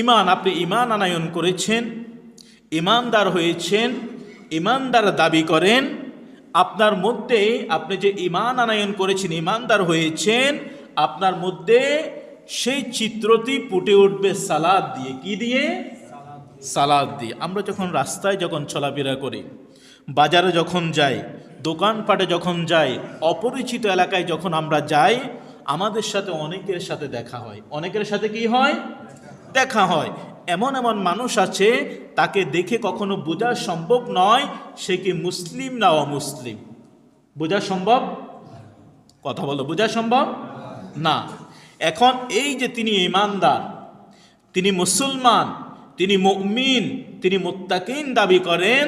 ইমান, আপনি ইমান আনয়ন করেছেন, ইমানদার হয়েছেন, ইমানদার দাবি করেন। আপনার মধ্যে আপনি যে ইমান আনয়ন করেছেন, ইমানদার হয়েছেন, আপনার মধ্যে সেই চিত্রটি ফুটে উঠবে সালাদ দিয়ে। কি দিয়ে? সালাদ দিয়ে। আমরা যখন রাস্তায় যখন চলাফেরা করি, বাজারে যখন যাই, দোকানপাটে যখন যাই, অপরিচিত এলাকায় যখন আমরা যাই, আমাদের সাথে অনেকের সাথে দেখা হয়। অনেকের সাথে কি হয়? দেখা হয়। এমন এমন মানুষ আছে, তাকে দেখে কখনো বোঝা সম্ভব নয় সে কি মুসলিম না অমুসলিম। বোঝা সম্ভব? কথা বলো, বোঝা সম্ভব না। এখন এই যে তিনি ঈমানদার, তিনি মুসলমান, তিনি মুমিন, তিনি মুত্তাকিন দাবি করেন,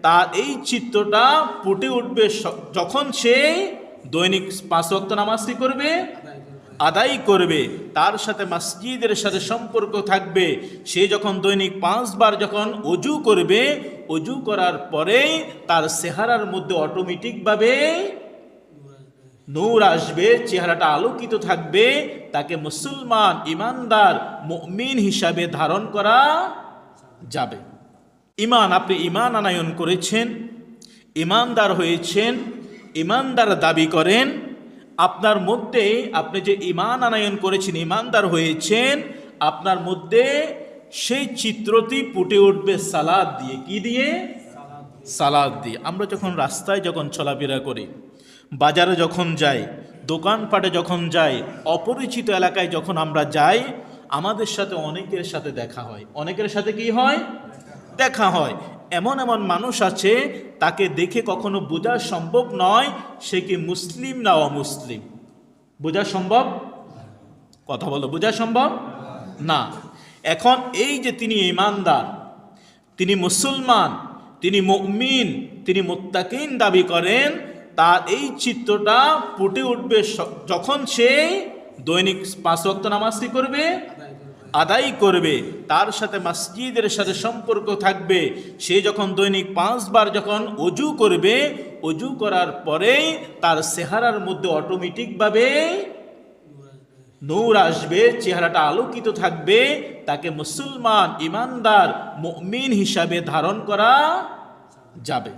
তার এই চিত্রটা ফুটে উঠবে যখন সে দৈনিক 5 ওয়াক্ত নামাজ কি করবে? আদায় করবে। তার সাথে মসজিদের সাথে সম্পর্ক থাকবে। সে যখন দৈনিক 5 বার যখন অজু করবে, অজু করার পরে তার চেহারার মধ্যে অটোমেটিকভাবে নূর আসবে, চেহারাটা আলোকিত থাকবে। তাকে মুসলমান, ইমানদার, মুমিন হিসাবে ধারণ করা যাবে। ইমান, আপনি ইমান আনয়ন করেছেন, ইমানদার হয়েছেন, ইমানদার দাবি করেন। আপনার মধ্যে আপনি যে ইমান আনয়ন করেছেন, ইমানদার হয়েছেন, আপনার মধ্যে সেই চিত্রটি ফুটে উঠবে সালাদ দিয়ে। কি দিয়ে? সালাদ দিয়ে। আমরা যখন রাস্তায় যখন চলাফেরা করি, বাজারে যখন যাই, দোকানপাটে যখন যাই, অপরিচিত এলাকায় যখন আমরা যাই, আমাদের সাথে অনেকের সাথে দেখা হয়। অনেকের সাথে কি হয়? দেখা হয়। এমন এমন মানুষ আছে, তাকে দেখে কখনো বোঝা সম্ভব নয় সে কি মুসলিম না অমুসলিম। বোঝা সম্ভব? কথা বলো, বোঝা সম্ভব না। এখন এই যে তিনি ঈমানদার, তিনি মুসলমান, তিনি মুমিন, তিনি মুত্তাকিন দাবি করেন, তার এই চিত্রটা ফুটে উঠবে যখন সে দৈনিক 5 ওয়াক্ত নামাজ কি করবে? আদায় করবে। তার সাথে মসজিদের সাথে সম্পর্ক থাকবে। সে যখন দৈনিক 5 বার যখন অজু করবে, অজু করার পরেই তার চেহারার মধ্যে অটোমেটিকভাবে নূর আসবে, চেহারাটা আলোকিত থাকবে। তাকে মুসলমান, ইমানদার, মুমিন হিসাবে ধারণ করা যাবে।